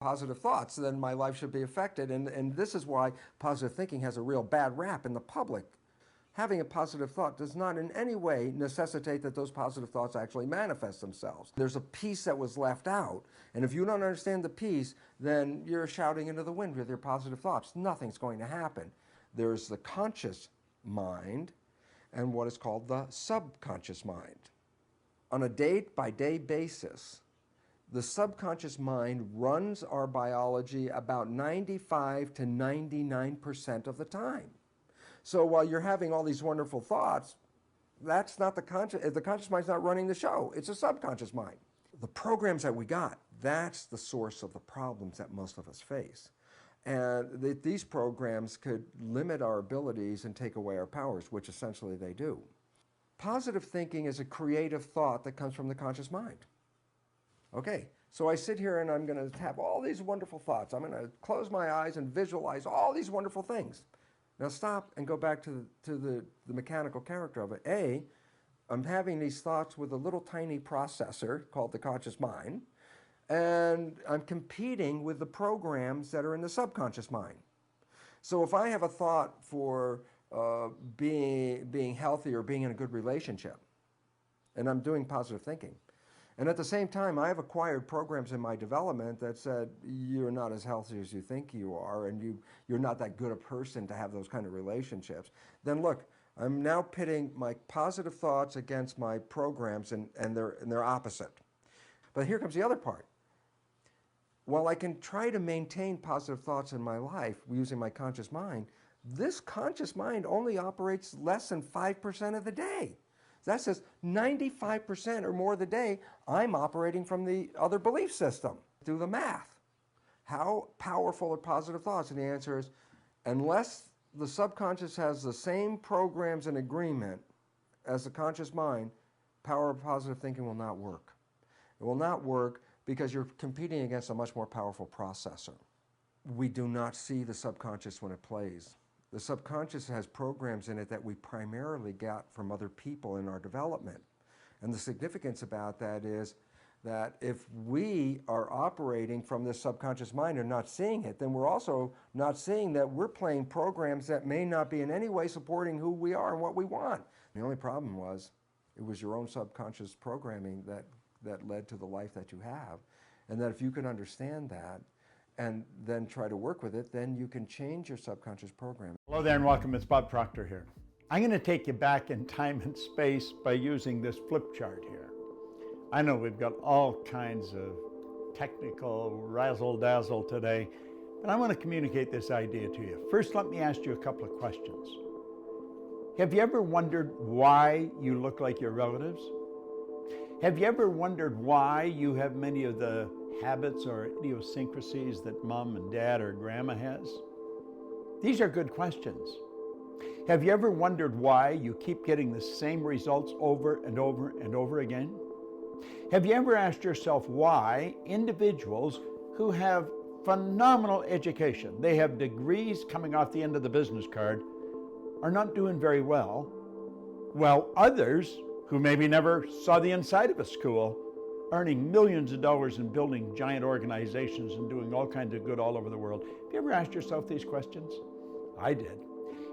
positive thoughts, then my life should be affected. And this is why positive thinking has a real bad rap in the public. Having a positive thought does not in any way necessitate that those positive thoughts actually manifest themselves. There's a piece that was left out, and if you don't understand the piece, then you're shouting into the wind with your positive thoughts. Nothing's going to happen. There's the conscious mind and what is called the subconscious mind. On a day-by-day basis, the subconscious mind runs our biology about 95 to 99% of the time. So while you're having all these wonderful thoughts, that's not the conscious mind's not running the show. It's a subconscious mind. The programs that we got, that's the source of the problems that most of us face. And these programs could limit our abilities and take away our powers, which essentially they do. Positive thinking is a creative thought that comes from the conscious mind. Okay, so I sit here and I'm going to have all these wonderful thoughts. I'm going to close my eyes and visualize all these wonderful things. Now stop and go back to the mechanical character of it. I'm having these thoughts with a little tiny processor called the conscious mind, and I'm competing with the programs that are in the subconscious mind. So if I have a thought for being healthy or being in a good relationship, and I'm doing positive thinking, and at the same time, I have acquired programs in my development that said, you're not as healthy as you think you are, and you're not that good a person to have those kind of relationships. Then look, I'm now pitting my positive thoughts against my programs, and they're opposite. But here comes the other part. While I can try to maintain positive thoughts in my life using my conscious mind, this conscious mind only operates less than 5% of the day. That says 95% or more of the day, I'm operating from the other belief system. Do the math. How powerful are positive thoughts? And the answer is, unless the subconscious has the same programs and agreement as the conscious mind, power of positive thinking will not work. It will not work because you're competing against a much more powerful processor. We do not see the subconscious when it plays. The subconscious has programs in it that we primarily got from other people in our development. And the significance about that is that if we are operating from this subconscious mind and not seeing it, then we're also not seeing that we're playing programs that may not be in any way supporting who we are and what we want. The only problem was, it was your own subconscious programming that led to the life that you have. And that if you can understand that, and then try to work with it, then you can change your subconscious program. Hello there and welcome, it's Bob Proctor here. I'm going to take you back in time and space by using this flip chart here. I know we've got all kinds of technical razzle-dazzle today, but I want to communicate this idea to you. First, let me ask you a couple of questions. Have you ever wondered why you look like your relatives? Have you ever wondered why you have many of the habits or idiosyncrasies that mom and dad or grandma has? These are good questions. Have you ever wondered why you keep getting the same results over and over and over again? Have you ever asked yourself why individuals who have phenomenal education, they have degrees coming off the end of the business card, are not doing very well, while others who maybe never saw the inside of a school earning millions of dollars and building giant organizations and doing all kinds of good all over the world? Have you ever asked yourself these questions? I did.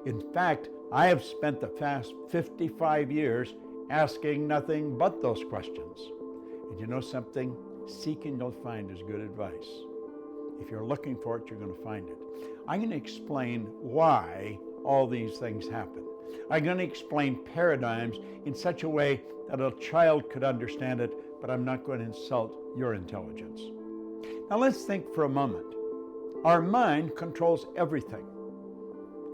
In fact, I have spent the past 55 years asking nothing but those questions. And you know something? Seeking you'll find is good advice. If you're looking for it, you're going to find it. I'm going to explain why all these things happen. I'm going to explain paradigms in such a way that a child could understand it, but I'm not going to insult your intelligence. Now let's think for a moment. Our mind controls everything.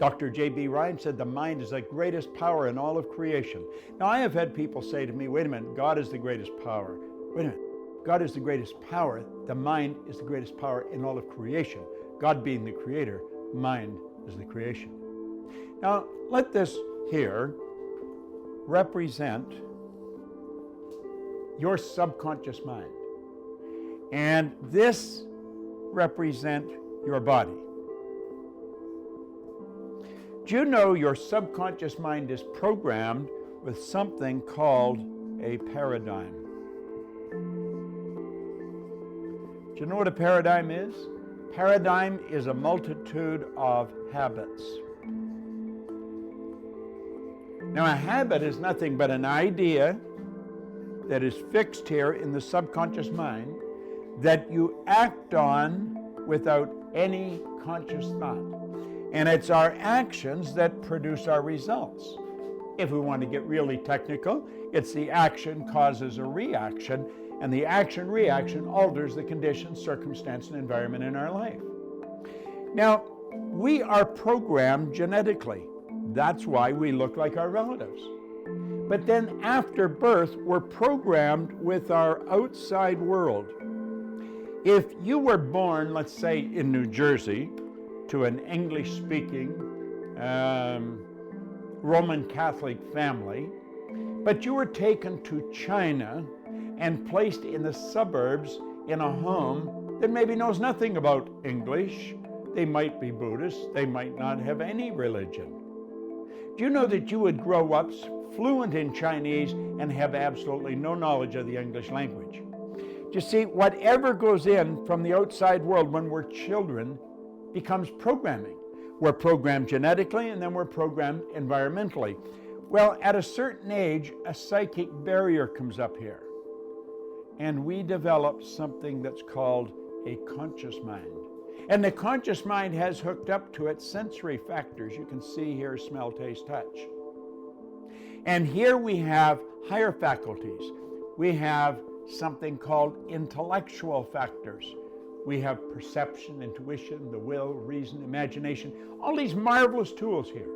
Dr. J.B. Ryan said the mind is the greatest power in all of creation. Now I have had people say to me, wait a minute, God is the greatest power. Wait a minute, God is the greatest power. The mind is the greatest power in all of creation. God being the creator, mind is the creation. Now let this here represent your subconscious mind. And this represent your body. Do you know your subconscious mind is programmed with something called a paradigm? Do Do you know what a paradigm is? Paradigm is a multitude of habits. Now, a habit is nothing but an idea that is fixed here in the subconscious mind that you act on without any conscious thought. And it's our actions that produce our results. If we want to get really technical, it's the action causes a reaction, and the action-reaction alters the conditions, circumstance, and environment in our life. Now, we are programmed genetically. That's why we look like our relatives. But then after birth, we're programmed with our outside world. If you were born, let's say, in New Jersey, to an English-speaking Roman Catholic family, but you were taken to China and placed in the suburbs in a home that maybe knows nothing about English, they might be Buddhist, they might not have any religion. Do you know that you would grow up fluent in Chinese and have absolutely no knowledge of the English language? You see, whatever goes in from the outside world when we're children becomes programming. We're programmed genetically and then we're programmed environmentally. Well, at a certain age, a psychic barrier comes up here. And we develop something that's called a conscious mind. And the conscious mind has hooked up to it sensory factors. You can see here, smell, taste, touch. And here we have higher faculties. We have something called intellectual factors. We have perception, intuition, the will, reason, imagination, all these marvelous tools here.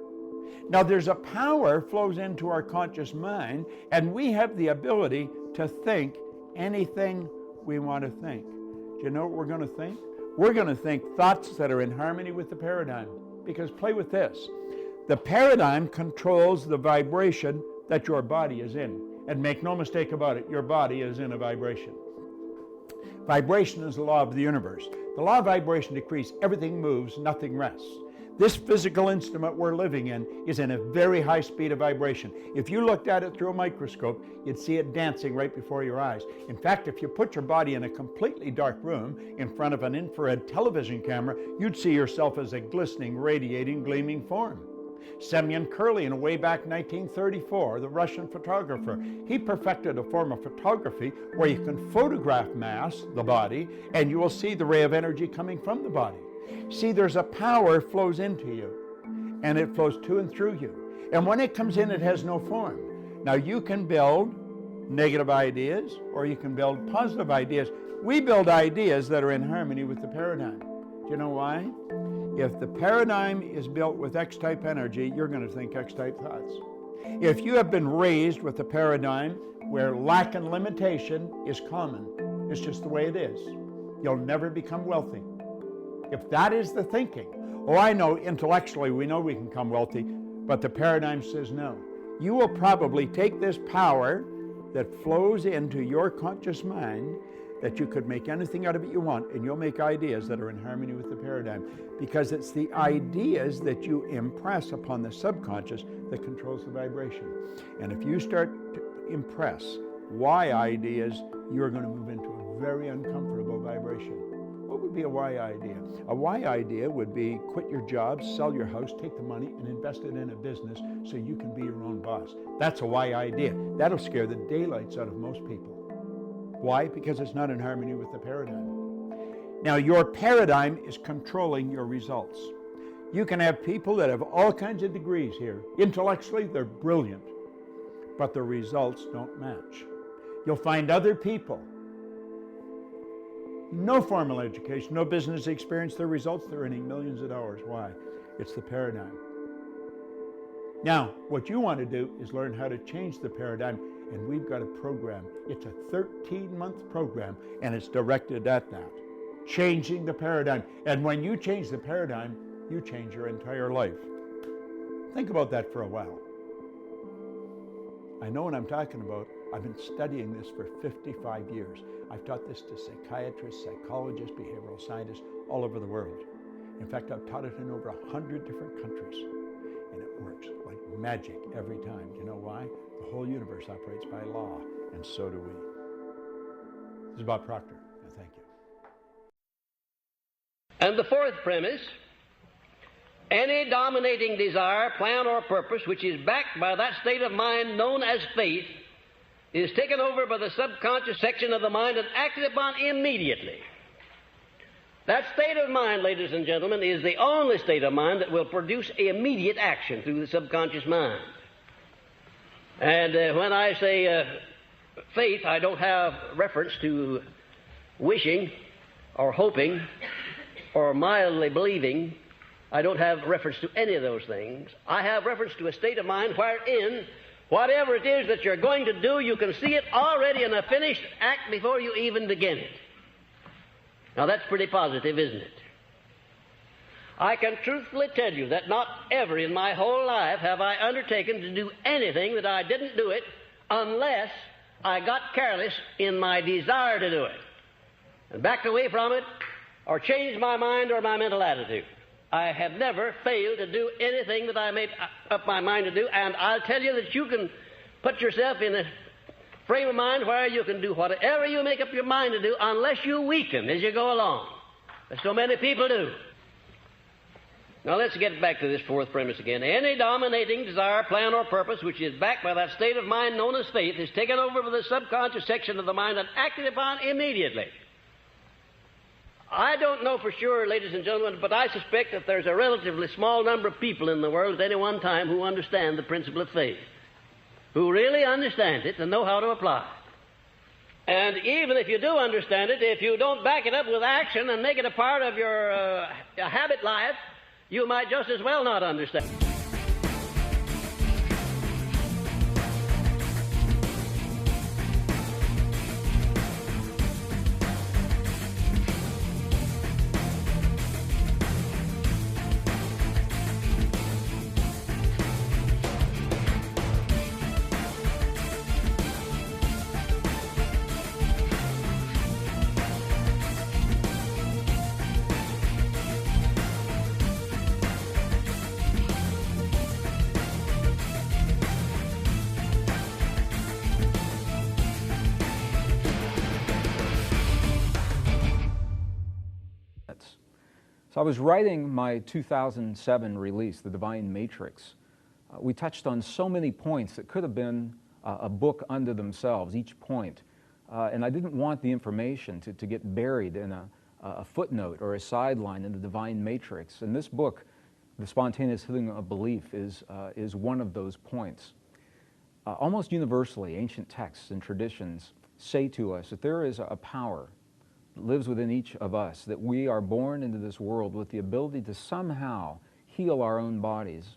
Now there's a power flows into our conscious mind, and we have the ability to think anything we want to think. Do you know what we're going to think? We're going to think thoughts that are in harmony with the paradigm. Because play with this. The paradigm controls the vibration that your body is in. And make no mistake about it, your body is in a vibration. Vibration is the law of the universe. The law of vibration decrees everything moves, nothing rests. This physical instrument we're living in is in a very high speed of vibration. If you looked at it through a microscope, you'd see it dancing right before your eyes. In fact, if you put your body in a completely dark room in front of an infrared television camera, you'd see yourself as a glistening, radiating, gleaming form. Semyon Kirlian, way back in 1934, the Russian photographer, he perfected a form of photography where you can photograph mass, the body, and you will see the ray of energy coming from the body. See, there's a power flows into you, and it flows to and through you. And when it comes in, it has no form. Now, you can build negative ideas, or you can build positive ideas. We build ideas that are in harmony with the paradigm. Do you know why? If the paradigm is built with X-type energy, you're going to think X-type thoughts. If you have been raised with a paradigm where lack and limitation is common, it's just the way it is, you'll never become wealthy. If that is the thinking, oh, I know intellectually we know we can become wealthy, but the paradigm says no. You will probably take this power that flows into your conscious mind, that you could make anything out of it you want, and you'll make ideas that are in harmony with the paradigm, because it's the ideas that you impress upon the subconscious that controls the vibration. And if you start to impress why ideas, you're going to move into a very uncomfortable vibration. What would be a why idea? A why idea would be quit your job, sell your house, take the money and invest it in a business so you can be your own boss. That's a why idea. That'll scare the daylights out of most people. Why? Because it's not in harmony with the paradigm. Now, your paradigm is controlling your results. You can have people that have all kinds of degrees here. Intellectually, they're brilliant, but the results don't match. You'll find other people, no formal education, no business experience, their results, they're earning millions of dollars. Why? It's the paradigm. Now, what you want to do is learn how to change the paradigm, and we've got a program. It's a 13-month program, and it's directed at that, changing the paradigm. And when you change the paradigm, you change your entire life. Think about that for a while. I know what I'm talking about. I've been studying this for 55 years. I've taught this to psychiatrists, psychologists, behavioral scientists all over the world. In fact, I've taught it in over 100 different countries, and it works like magic every time. Do you know why? The whole universe operates by law, and so do we. This is Bob Proctor, and thank you. And the fourth premise, any dominating desire, plan, or purpose which is backed by that state of mind known as faith is taken over by the subconscious section of the mind and acted upon immediately. That state of mind, ladies and gentlemen, is the only state of mind that will produce immediate action through the subconscious mind. And when I say faith, I don't have reference to wishing or hoping or mildly believing. I don't have reference to any of those things. I have reference to a state of mind wherein whatever it is that you're going to do, you can see it already in a finished act before you even begin it. Now that's pretty positive, isn't it? I can truthfully tell you that not ever in my whole life have I undertaken to do anything that I didn't do it unless I got careless in my desire to do it and backed away from it or changed my mind or my mental attitude. I have never failed to do anything that I made up my mind to do, and I'll tell you that you can put yourself in a frame of mind where you can do whatever you make up your mind to do unless you weaken as you go along, as so many people do. Now let's get back to this fourth premise again. Any dominating desire, plan, or purpose which is backed by that state of mind known as faith is taken over by the subconscious section of the mind and acted upon immediately. I don't know for sure, ladies and gentlemen, but I suspect that there's a relatively small number of people in the world at any one time who understand the principle of faith, who really understand it and know how to apply it. And even if you do understand it, if you don't back it up with action and make it a part of your habit life, you might just as well not understand it. So I was writing my 2007 release, The Divine Matrix. We touched on so many points that could have been a book unto themselves, each point. And I didn't want the information to get buried in a footnote or a sideline in the Divine Matrix. And this book, The Spontaneous Healing of Belief, is one of those points. Almost universally, ancient texts and traditions say to us that there is a power lives within each of us, that we are born into this world with the ability to somehow heal our own bodies,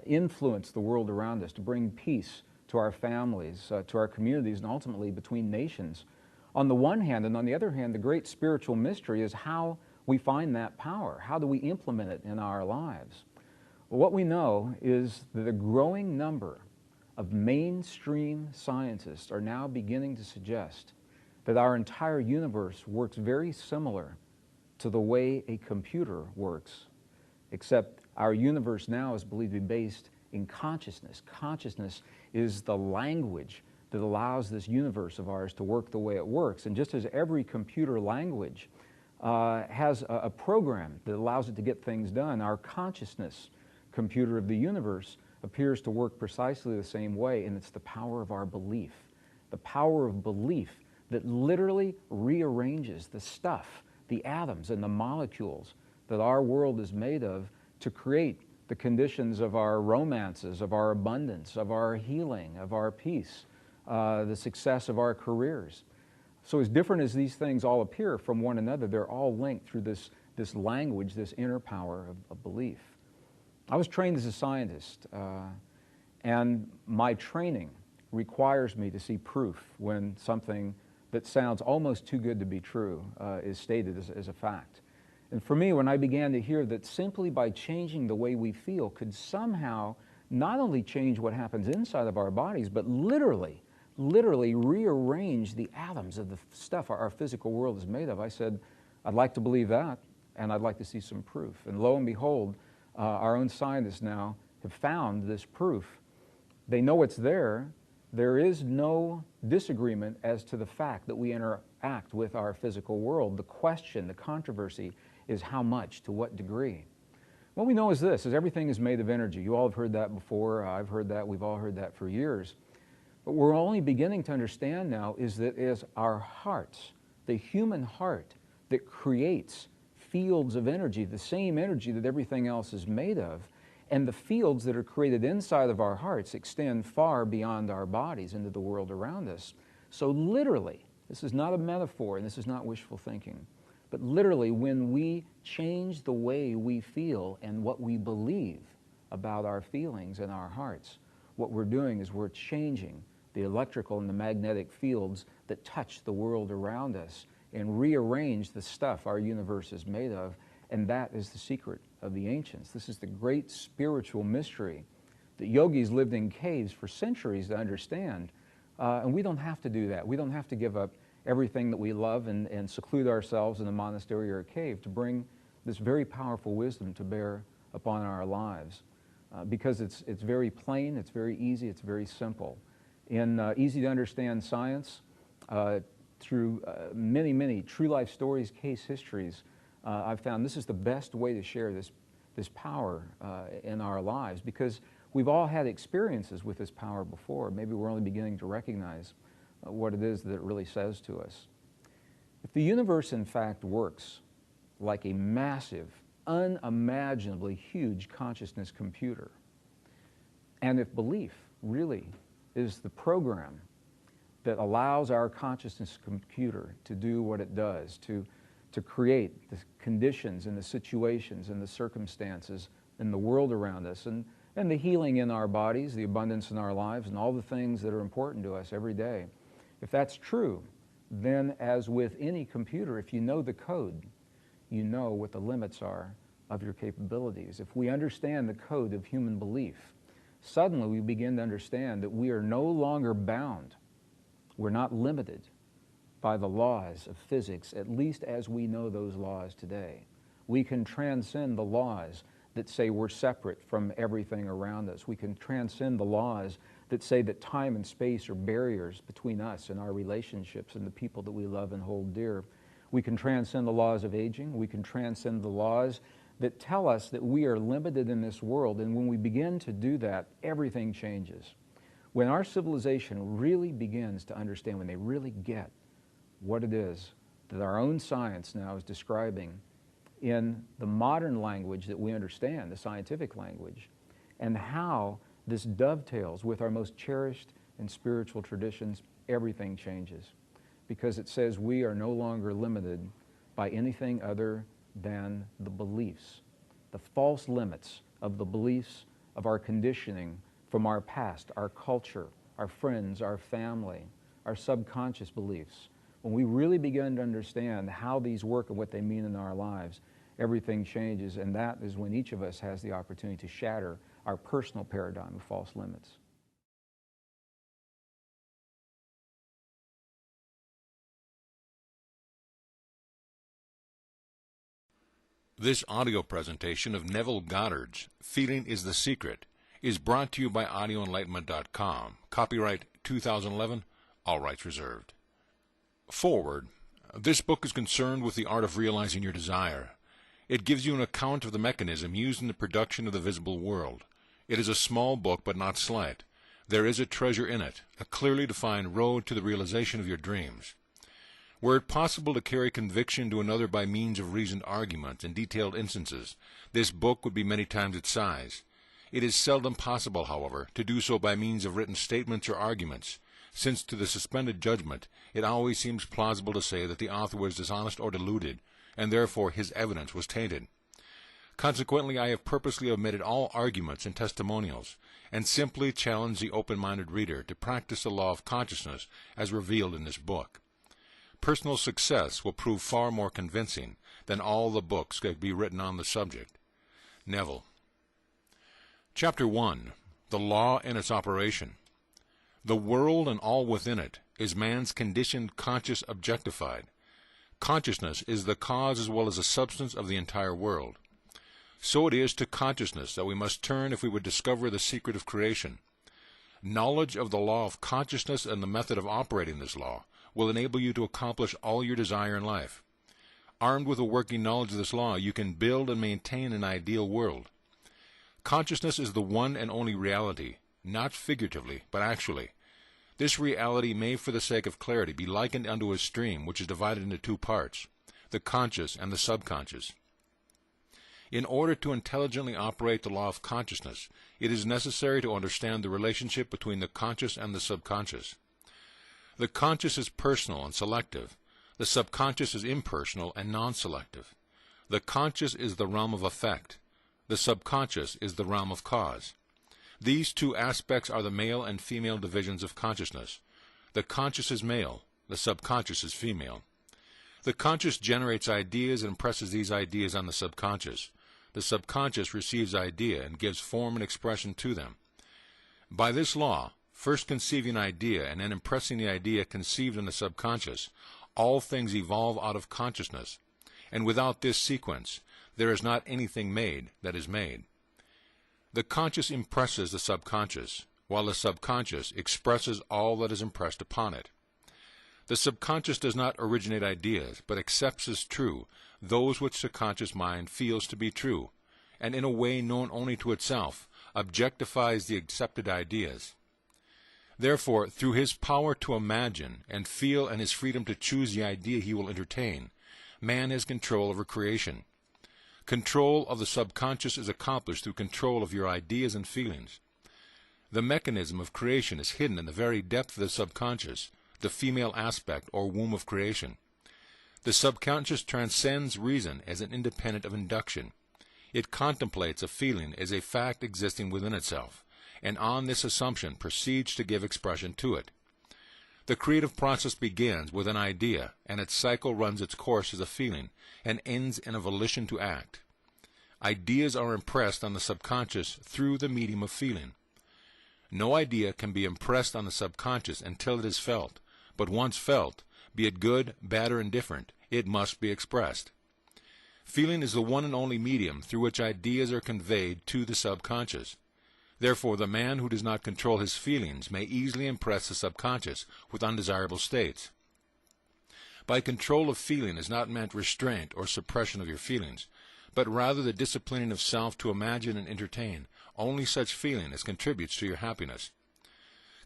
influence the world around us, to bring peace to our families, to our communities, and ultimately between nations. On the one hand, and on the other hand, the great spiritual mystery is how we find that power. How do we implement it in our lives? Well, what we know is that a growing number of mainstream scientists are now beginning to suggest that our entire universe works very similar to the way a computer works, except our universe now is believed to be based in consciousness. Consciousness is the language that allows this universe of ours to work the way it works. And just as every computer language has a program that allows it to get things done, our consciousness computer of the universe appears to work precisely the same way, and it's the power of our belief. The power of belief that literally rearranges the stuff, the atoms and the molecules that our world is made of to create the conditions of our romances, of our abundance, of our healing, of our peace, the success of our careers. So as different as these things all appear from one another, they're all linked through this language, this inner power of belief. I was trained as a scientist, and my training requires me to see proof when something that sounds almost too good to be true is stated as a fact. And for me, when I began to hear that simply by changing the way we feel could somehow not only change what happens inside of our bodies, but literally rearrange the atoms of the stuff our physical world is made of, I said, I'd like to believe that, and I'd like to see some proof. And lo and behold, our own scientists now have found this proof. They know it's there. There is no disagreement as to the fact that we interact with our physical world. The question, the controversy, is how much, to what degree. What we know is this, is everything is made of energy. You all have heard that before. I've heard that. We've all heard that for years. But we're only beginning to understand now is that it is our hearts, the human heart, that creates fields of energy, the same energy that everything else is made of. And the fields that are created inside of our hearts extend far beyond our bodies into the world around us. So literally, this is not a metaphor and this is not wishful thinking, but literally when we change the way we feel and what we believe about our feelings and our hearts, what we're doing is we're changing the electrical and the magnetic fields that touch the world around us and rearrange the stuff our universe is made of. And that is the secret of the ancients. This is the great spiritual mystery that yogis lived in caves for centuries to understand. And we don't have to do that. We don't have to give up everything that we love and seclude ourselves in a monastery or a cave to bring this very powerful wisdom to bear upon our lives. Because it's very plain, it's very easy, it's very simple. In easy to understand science, through many, many true life stories, case histories, I've found this is the best way to share this power in our lives, because we've all had experiences with this power before. Maybe we're only beginning to recognize what it is that it really says to us. If the universe in fact works like a massive, unimaginably huge consciousness computer, and if belief really is the program that allows our consciousness computer to do what it does, to create the conditions and the situations and the circumstances in the world around us, and the healing in our bodies, the abundance in our lives, and all the things that are important to us every day. If that's true, then as with any computer, if you know the code, you know what the limits are of your capabilities. If we understand the code of human belief, suddenly we begin to understand that we are no longer bound. We're not limited by the laws of physics, at least as we know those laws today. We can transcend the laws that say we're separate from everything around us. We can transcend the laws that say that time and space are barriers between us and our relationships and the people that we love and hold dear. We can transcend the laws of aging. We can transcend the laws that tell us that we are limited in this world. And when we begin to do that, everything changes. When our civilization really begins to understand, when they really get what it is that our own science now is describing in the modern language that we understand, the scientific language, and how this dovetails with our most cherished and spiritual traditions, everything changes. Because it says we are no longer limited by anything other than the beliefs, the false limits of the beliefs of our conditioning from our past, our culture, our friends, our family, our subconscious beliefs. When we really begin to understand how these work and what they mean in our lives, everything changes, and that is when each of us has the opportunity to shatter our personal paradigm of false limits. This audio presentation of Neville Goddard's Feeling is the Secret is brought to you by AudioEnlightenment.com. Copyright 2011, all rights reserved. Forward. This book is concerned with the art of realizing your desire. It gives you an account of the mechanism used in the production of the visible world. It is a small book, but not slight. There is a treasure in it, a clearly defined road to the realization of your dreams. Were it possible to carry conviction to another by means of reasoned argument and detailed instances, this book would be many times its size. It is seldom possible, however, to do so by means of written statements or arguments, since to the suspended judgment it always seems plausible to say that the author was dishonest or deluded, and therefore his evidence was tainted. Consequently, I have purposely omitted all arguments and testimonials, and simply challenge the open-minded reader to practice the law of consciousness as revealed in this book. Personal success will prove far more convincing than all the books that could be written on the subject. Neville. Chapter 1. The Law and its Operation. The world and all within it is man's conditioned conscious objectified. Consciousness is the cause as well as the substance of the entire world. So it is to consciousness that we must turn if we would discover the secret of creation. Knowledge of the law of consciousness and the method of operating this law will enable you to accomplish all your desire in life. Armed with a working knowledge of this law, you can build and maintain an ideal world. Consciousness is the one and only reality, not figuratively, but actually. This reality may, for the sake of clarity, be likened unto a stream which is divided into two parts, the conscious and the subconscious. In order to intelligently operate the law of consciousness, it is necessary to understand the relationship between the conscious and the subconscious. The conscious is personal and selective. The subconscious is impersonal and non-selective. The conscious is the realm of effect. The subconscious is the realm of cause. These two aspects are the male and female divisions of consciousness. The conscious is male. The subconscious is female. The conscious generates ideas and impresses these ideas on the subconscious. The subconscious receives idea and gives form and expression to them. By this law, first conceiving an idea and then impressing the idea conceived in the subconscious, all things evolve out of consciousness, and without this sequence, there is not anything made that is made. The conscious impresses the subconscious, while the subconscious expresses all that is impressed upon it. The subconscious does not originate ideas, but accepts as true those which the conscious mind feels to be true, and in a way known only to itself, objectifies the accepted ideas. Therefore, through his power to imagine and feel and his freedom to choose the idea he will entertain, man has control over creation. Control of the subconscious is accomplished through control of your ideas and feelings. The mechanism of creation is hidden in the very depth of the subconscious, the female aspect or womb of creation. The subconscious transcends reason as an independent of induction. It contemplates a feeling as a fact existing within itself, and on this assumption proceeds to give expression to it. The creative process begins with an idea, and its cycle runs its course as a feeling, and ends in a volition to act. Ideas are impressed on the subconscious through the medium of feeling. No idea can be impressed on the subconscious until it is felt, but once felt, be it good, bad, or indifferent, it must be expressed. Feeling is the one and only medium through which ideas are conveyed to the subconscious. Therefore, the man who does not control his feelings may easily impress the subconscious with undesirable states. By control of feeling is not meant restraint or suppression of your feelings, but rather the disciplining of self to imagine and entertain only such feeling as contributes to your happiness.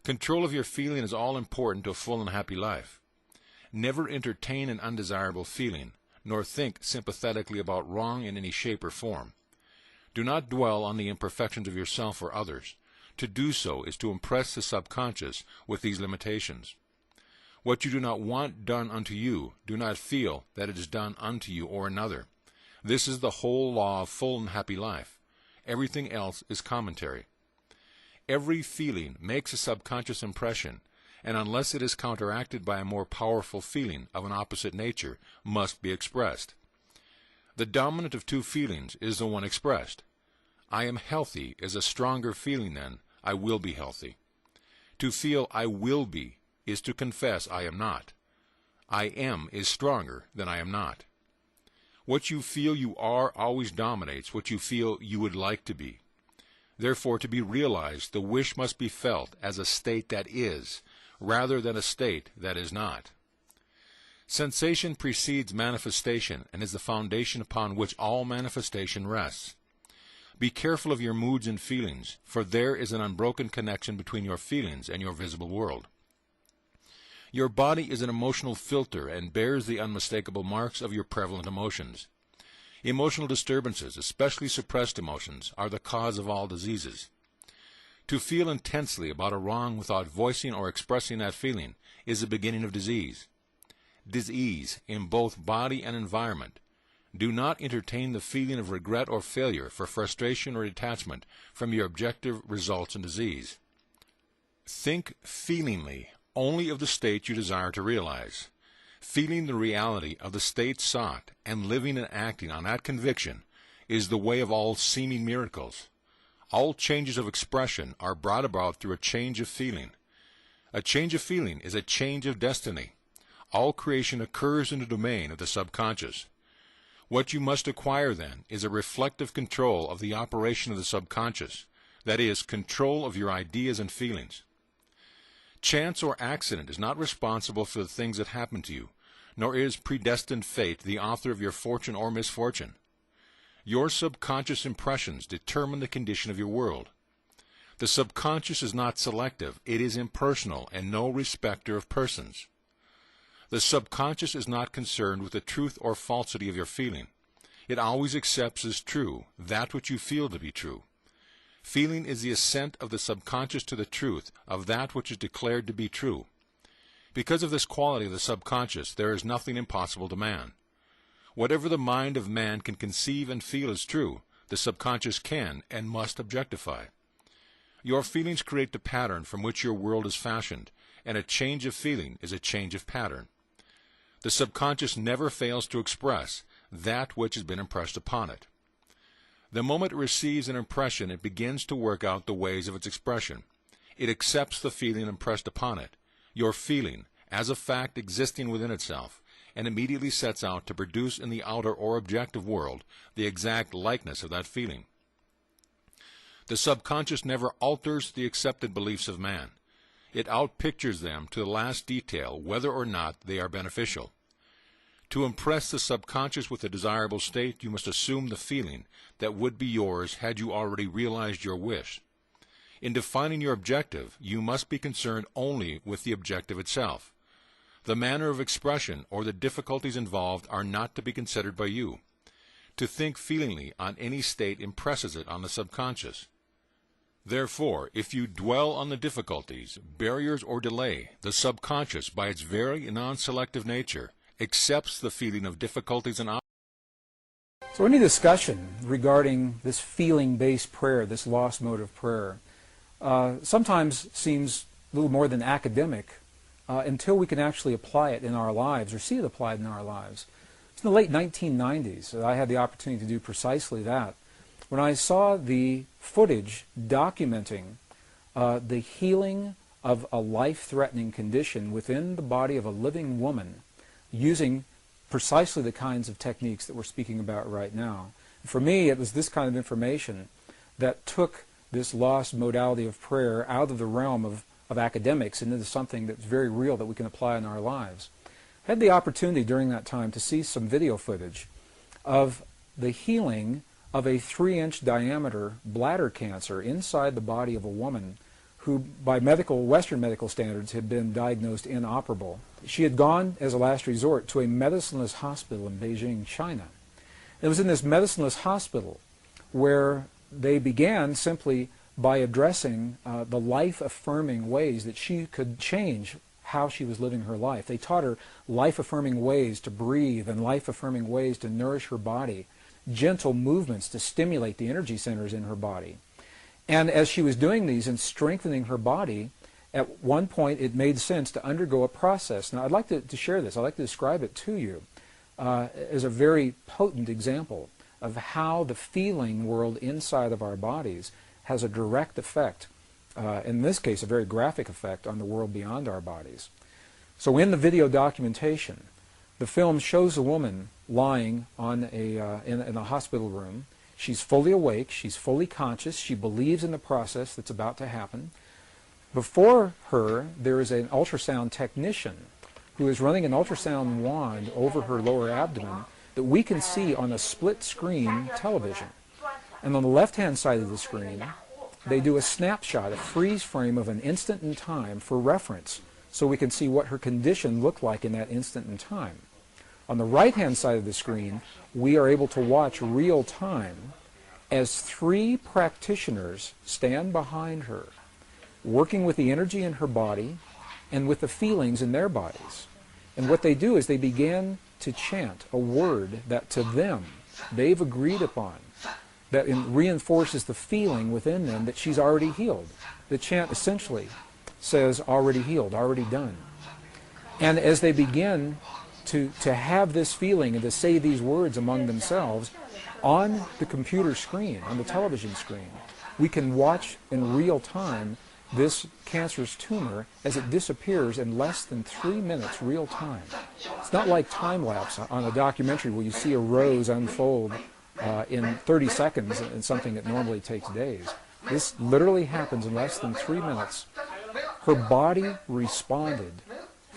Control of your feeling is all important to a full and happy life. Never entertain an undesirable feeling, nor think sympathetically about wrong in any shape or form. Do not dwell on the imperfections of yourself or others. To do so is to impress the subconscious with these limitations. What you do not want done unto you, do not feel that it is done unto you or another. This is the whole law of full and happy life. Everything else is commentary. Every feeling makes a subconscious impression, and unless it is counteracted by a more powerful feeling of an opposite nature, must be expressed. The dominant of two feelings is the one expressed. I am healthy is a stronger feeling than I will be healthy. To feel I will be is to confess I am not. I am is stronger than I am not. What you feel you are always dominates what you feel you would like to be. Therefore, to be realized, the wish must be felt as a state that is, rather than a state that is not. Sensation precedes manifestation and is the foundation upon which all manifestation rests. Be careful of your moods and feelings, for there is an unbroken connection between your feelings and your visible world. Your body is an emotional filter and bears the unmistakable marks of your prevalent emotions. Emotional disturbances, especially suppressed emotions, are the cause of all diseases. To feel intensely about a wrong without voicing or expressing that feeling is the beginning of disease. Disease in both body and environment. Do not entertain the feeling of regret or failure for frustration or detachment from your objective results in disease. Think feelingly only of the state you desire to realize. Feeling the reality of the state sought and living and acting on that conviction is the way of all seeming miracles. All changes of expression are brought about through a change of feeling. A change of feeling is a change of destiny. All creation occurs in the domain of the subconscious. What you must acquire, then, is a reflective control of the operation of the subconscious, that is, control of your ideas and feelings. Chance or accident is not responsible for the things that happen to you, nor is predestined fate the author of your fortune or misfortune. Your subconscious impressions determine the condition of your world. The subconscious is not selective, it is impersonal and no respecter of persons. The subconscious is not concerned with the truth or falsity of your feeling. It always accepts as true that which you feel to be true. Feeling is the assent of the subconscious to the truth of that which is declared to be true. Because of this quality of the subconscious, there is nothing impossible to man. Whatever the mind of man can conceive and feel as true, the subconscious can and must objectify. Your feelings create the pattern from which your world is fashioned, and a change of feeling is a change of pattern. The subconscious never fails to express that which has been impressed upon it. The moment it receives an impression, it begins to work out the ways of its expression. It accepts the feeling impressed upon it, your feeling, as a fact existing within itself, and immediately sets out to produce in the outer or objective world the exact likeness of that feeling. The subconscious never alters the accepted beliefs of man. It outpictures them to the last detail, whether or not they are beneficial. To impress the subconscious with a desirable state, you must assume the feeling that would be yours had you already realized your wish. In defining your objective, you must be concerned only with the objective itself. The manner of expression or the difficulties involved are not to be considered by you. To think feelingly on any state impresses it on the subconscious. Therefore, if you dwell on the difficulties, barriers, or delay, the subconscious, by its very non-selective nature, accepts the feeling of difficulties and So any discussion regarding this feeling-based prayer, this lost mode of prayer, sometimes seems a little more than academic until we can actually apply it in our lives or see it applied in our lives. It's in the late 1990s that I had the opportunity to do precisely that. When I saw the footage documenting the healing of a life-threatening condition within the body of a living woman using precisely the kinds of techniques that we're speaking about right now. For me, it was this kind of information that took this lost modality of prayer out of the realm of academics and into something that's very real that we can apply in our lives. I had the opportunity during that time to see some video footage of the healing of a 3-inch diameter bladder cancer inside the body of a woman who, by Western medical standards, had been diagnosed inoperable. She had gone, as a last resort, to a medicineless hospital in Beijing, China. It was in this medicineless hospital where they began simply by addressing the life-affirming ways that she could change how she was living her life. They taught her life-affirming ways to breathe and life-affirming ways to nourish her body, gentle movements to stimulate the energy centers in her body. And as she was doing these and strengthening her body, at one point it made sense to undergo a process. Now I'd like to share this. I'd like to describe it to you as a very potent example of how the feeling world inside of our bodies has a direct effect, in this case a very graphic effect, on the world beyond our bodies. So in the video documentation, the film shows a woman lying on in a hospital room. She's fully awake, she's fully conscious, she believes in the process that's about to happen. Before her, there is an ultrasound technician who is running an ultrasound wand over her lower abdomen that we can see on a split-screen television. And on the left-hand side of the screen, they do a snapshot, a freeze frame of an instant in time for reference, so we can see what her condition looked like in that instant in time. On the right-hand side of the screen, we are able to watch real time as 3 practitioners stand behind her, working with the energy in her body and with the feelings in their bodies. And what they do is they begin to chant a word that to them they've agreed upon, that reinforces the feeling within them that she's already healed. The chant essentially says, already healed, already done. And as they begin to have this feeling and to say these words among themselves, on the computer screen, on the television screen, we can watch in real time this cancerous tumor as it disappears in less than 3 minutes real time. It's not like time-lapse on a documentary where you see a rose unfold in 30 seconds in something that normally takes days. This literally happens in less than 3 minutes. Her body responded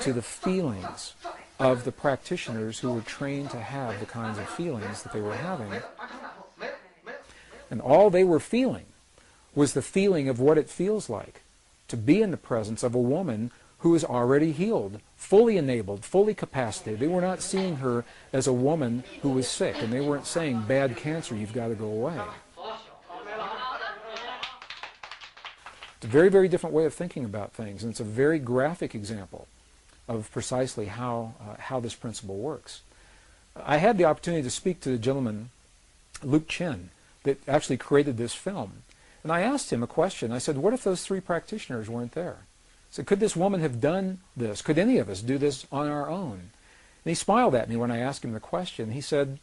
to the feelings of the practitioners who were trained to have the kinds of feelings that they were having. And all they were feeling was the feeling of what it feels like to be in the presence of a woman who is already healed, fully enabled, fully capacitated. They were not seeing her as a woman who was sick, and they weren't saying, bad cancer, you've got to go away. It's a very, very different way of thinking about things, and it's a very graphic example of precisely how this principle works. I had the opportunity to speak to the gentleman, Luke Chen, that actually created this film. And I asked him a question. I said, what if those 3 practitioners weren't there? I said, could this woman have done this? Could any of us do this on our own? And he smiled at me when I asked him the question. He said,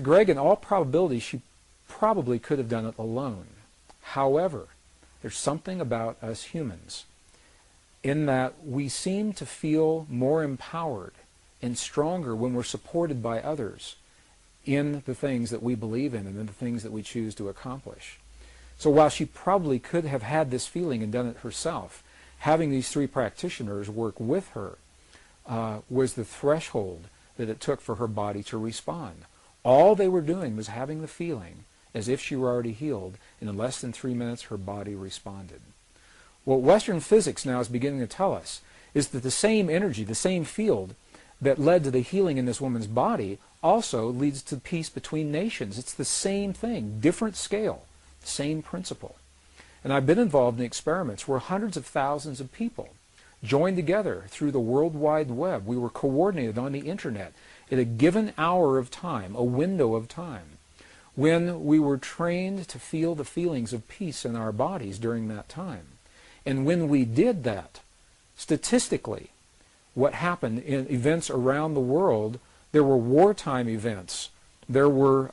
Greg, in all probability, she probably could have done it alone. However, there's something about us humans in that we seem to feel more empowered and stronger when we're supported by others in the things that we believe in and in the things that we choose to accomplish. So while she probably could have had this feeling and done it herself, having these 3 practitioners work with her was the threshold that it took for her body to respond. All they were doing was having the feeling as if she were already healed, and in less than 3 minutes her body responded. What Western physics now is beginning to tell us is that the same energy, the same field that led to the healing in this woman's body also leads to peace between nations. It's the same thing, different scale, same principle. And I've been involved in experiments where hundreds of thousands of people joined together through the World Wide Web. We were coordinated on the internet at a given hour of time, a window of time, when we were trained to feel the feelings of peace in our bodies during that time. And when we did that, statistically, what happened in events around the world, there were wartime events. There were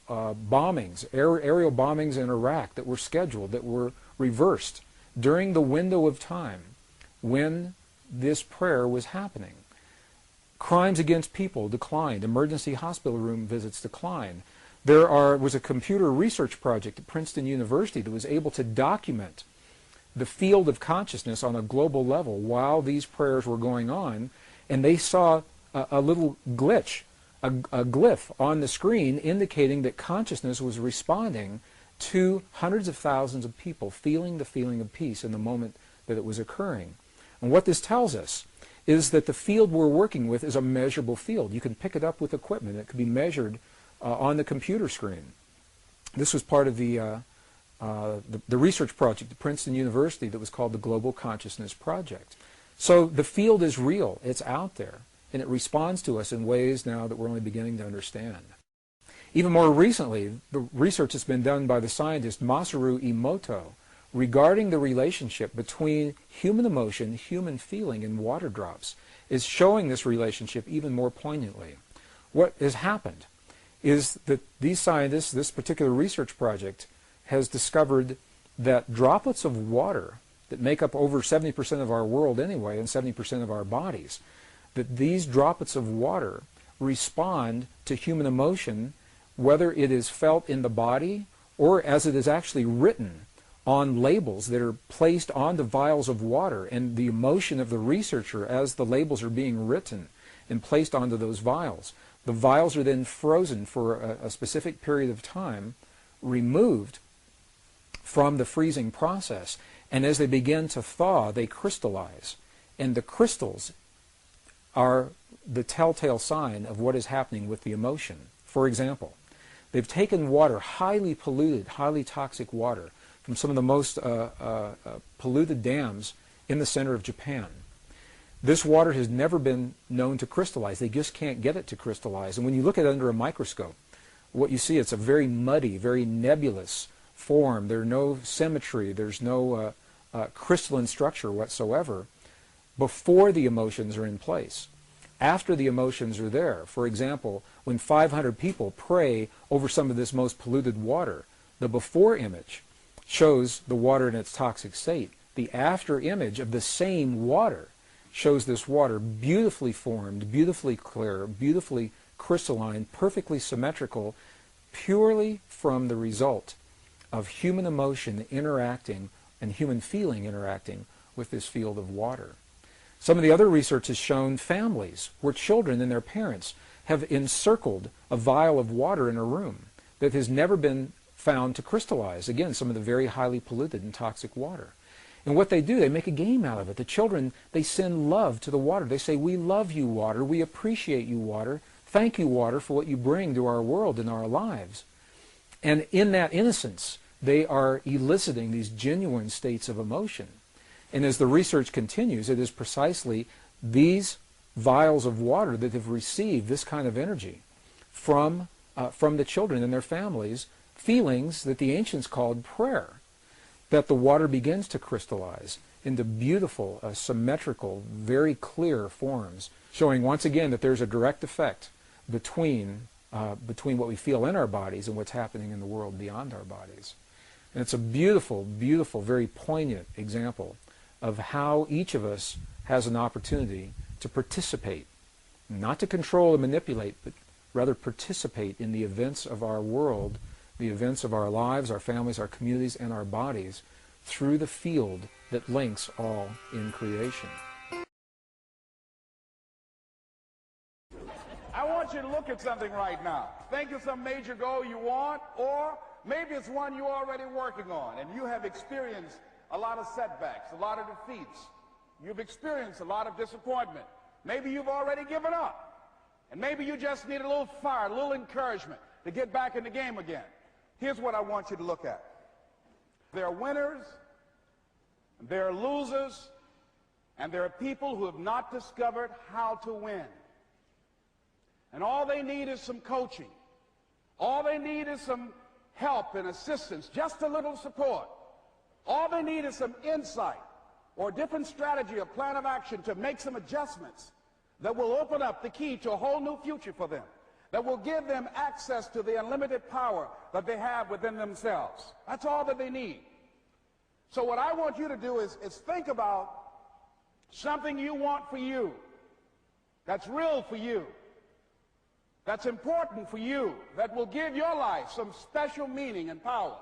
bombings, aerial bombings in Iraq that were scheduled, that were reversed during the window of time when this prayer was happening. Crimes against people declined. Emergency hospital room visits declined. There was a computer research project at Princeton University that was able to document the field of consciousness on a global level while these prayers were going on, and they saw a little glitch, a glyph on the screen indicating that consciousness was responding to hundreds of thousands of people feeling the feeling of peace in the moment that it was occurring. And what this tells us is that the field we're working with is a measurable field. You can pick it up with equipment. It can be measured on the computer screen. This was part of the research project at Princeton University that was called the Global Consciousness Project. So the field is real. It's out there. And it responds to us in ways now that we're only beginning to understand. Even more recently, the research that's been done by the scientist Masaru Emoto regarding the relationship between human emotion, human feeling, and water drops is showing this relationship even more poignantly. What has happened is that these scientists, this particular research project, has discovered that droplets of water that make up over 70% of our world anyway and 70% of our bodies, that these droplets of water respond to human emotion, whether it is felt in the body or as it is actually written on labels that are placed onto vials of water, and the emotion of the researcher as the labels are being written and placed onto those vials. The vials are then frozen for a specific period of time, removed from the freezing process, and as they begin to thaw, they crystallize. And the crystals are the telltale sign of what is happening with the emotion. For example, they've taken water, highly polluted, highly toxic water, from some of the most polluted dams in the center of Japan. This water has never been known to crystallize. They just can't get it to crystallize. And when you look at it under a microscope, what you see, it's a very muddy, very nebulous form. There's no symmetry. There's no crystalline structure whatsoever before the emotions are in place. After the emotions are there, for example, when 500 people pray over some of this most polluted water, the before image shows the water in its toxic state. The after image of the same water shows this water beautifully formed, beautifully clear, beautifully crystalline, perfectly symmetrical, purely from the result of human emotion interacting and human feeling interacting with this field of water. Some of the other research has shown families where children and their parents have encircled a vial of water in a room that has never been found to crystallize. Again, some of the very highly polluted and toxic water. And what they do, they make a game out of it. The children, they send love to the water. They say, we love you, water. We appreciate you, water. Thank you, water, for what you bring to our world and our lives. And in that innocence, they are eliciting these genuine states of emotion. And as the research continues, it is precisely these vials of water that have received this kind of energy from the children and their families, feelings that the ancients called prayer, that the water begins to crystallize into beautiful, symmetrical, very clear forms, showing once again that there's a direct effect between what we feel in our bodies and what's happening in the world beyond our bodies. And it's a beautiful, beautiful, very poignant example of how each of us has an opportunity to participate, not to control and manipulate, but rather participate in the events of our world, the events of our lives, our families, our communities, and our bodies through the field that links all in creation. I want you to look at something right now. Think of some major goal you want, or maybe it's one you're already working on, and you have experienced a lot of setbacks, a lot of defeats. You've experienced a lot of disappointment. Maybe you've already given up, and maybe you just need a little fire, a little encouragement to get back in the game again. Here's what I want you to look at. There are winners, there are losers, and there are people who have not discovered how to win. And all they need is some coaching. All they need is some help and assistance, just a little support. All they need is some insight or a different strategy or plan of action to make some adjustments that will open up the key to a whole new future for them, that will give them access to the unlimited power that they have within themselves. That's all that they need. So what I want you to do is think about something you want for you, that's real for you, that's important for you, that will give your life some special meaning and power.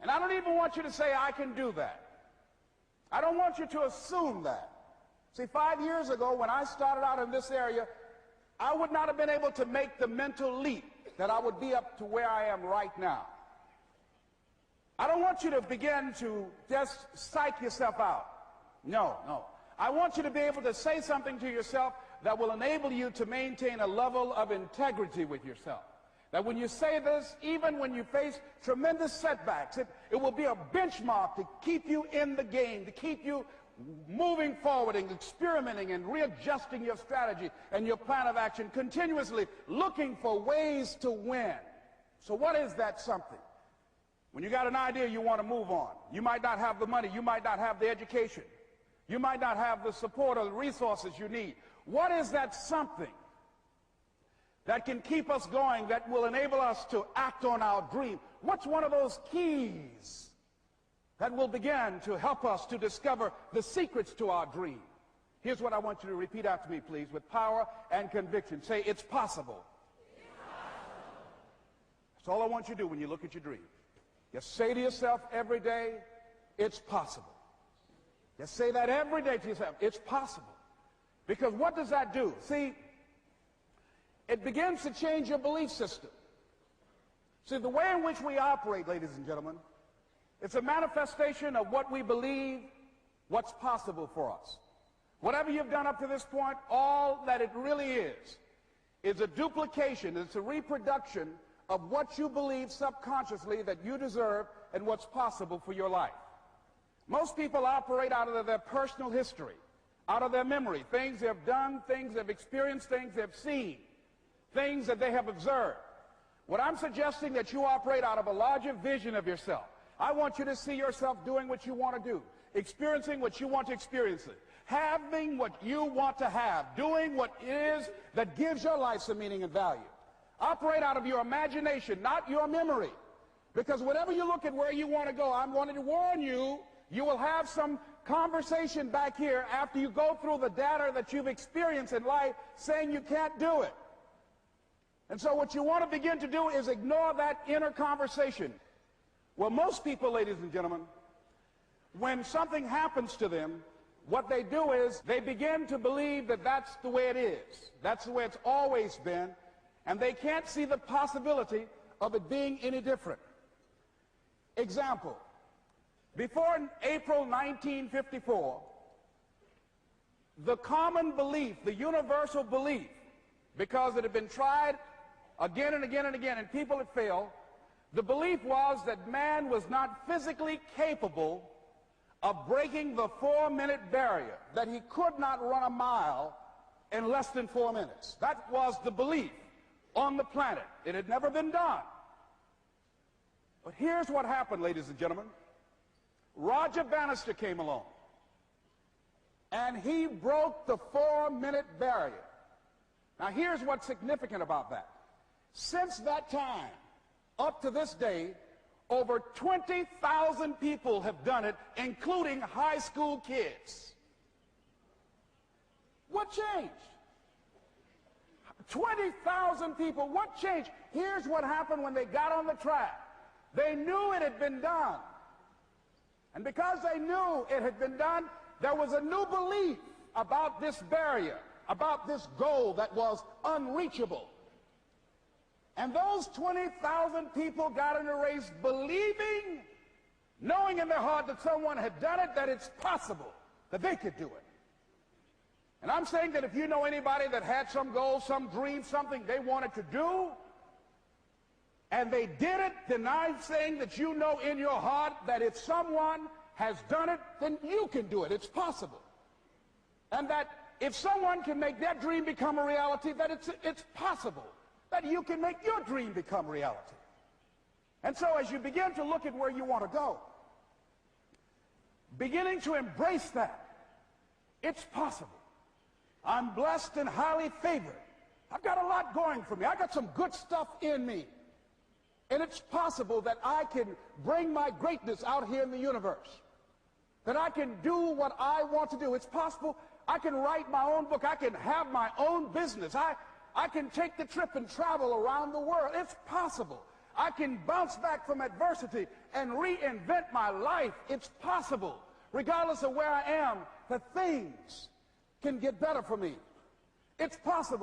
And I don't even want you to say, I can do that. I don't want you to assume that. See, 5 years ago, when I started out in this area, I would not have been able to make the mental leap that I would be up to where I am right now. I don't want you to begin to just psych yourself out. No, no. I want you to be able to say something to yourself that will enable you to maintain a level of integrity with yourself. That when you say this, even when you face tremendous setbacks, it will be a benchmark to keep you in the game, to keep you moving forward and experimenting and readjusting your strategy and your plan of action, continuously looking for ways to win. So what is that something? When you got an idea you want to move on, you might not have the money, you might not have the education, you might not have the support or the resources you need. What is that something that can keep us going, that will enable us to act on our dream? What's one of those keys that will begin to help us to discover the secrets to our dream? Here's what I want you to repeat after me, please, with power and conviction. Say, it's possible. It's possible. That's all I want you to do when you look at your dream. Just say to yourself every day, it's possible. Just say that every day to yourself, it's possible. Because what does that do? See, it begins to change your belief system. See, the way in which we operate, ladies and gentlemen, it's a manifestation of what we believe, what's possible for us. Whatever you've done up to this point, all that it really is a duplication, it's a reproduction of what you believe subconsciously that you deserve and what's possible for your life. Most people operate out of their personal history, out of their memory, things they've done, things they've experienced, things they've seen, things that they have observed. What I'm suggesting that you operate out of a larger vision of yourself. I want you to see yourself doing what you want to do, experiencing what you want to experience, having what you want to have, doing what it is that gives your life some meaning and value. Operate out of your imagination, not your memory. Because whenever you look at where you want to go, I'm wanting to warn you, you will have some conversation back here after you go through the data that you've experienced in life saying you can't do it. And so what you want to begin to do is ignore that inner conversation. Well, most people, ladies and gentlemen, when something happens to them, what they do is they begin to believe that that's the way it is. That's the way it's always been, and they can't see the possibility of it being any different. Example, before April 1954, the common belief, the universal belief, because it had been tried again and again and again and people had failed, the belief was that man was not physically capable of breaking the 4-minute barrier, that he could not run a mile in less than 4 minutes. That was the belief on the planet. It had never been done. But here's what happened, ladies and gentlemen. Roger Bannister came along, and he broke the 4-minute barrier. Now, here's what's significant about that. Since that time, up to this day, over 20,000 people have done it, including high school kids. What changed? 20,000 people, what changed? Here's what happened when they got on the track. They knew it had been done. And because they knew it had been done, there was a new belief about this barrier, about this goal that was unreachable. And those 20,000 people got in a race believing, knowing in their heart that someone had done it, that it's possible, that they could do it. And I'm saying that if you know anybody that had some goal, some dream, something they wanted to do, and they did it, then I'm saying that you know in your heart that if someone has done it, then you can do it. It's possible. And that if someone can make their dream become a reality, that it's possible that you can make your dream become reality. And so as you begin to look at where you want to go, beginning to embrace that, it's possible. I'm blessed and highly favored. I've got a lot going for me. I got some good stuff in me. And it's possible that I can bring my greatness out here in the universe. That I can do what I want to do. It's possible I can write my own book. I can have my own business. I can take the trip and travel around the world. It's possible. I can bounce back from adversity and reinvent my life. It's possible. Regardless of where I am, that things can get better for me. It's possible.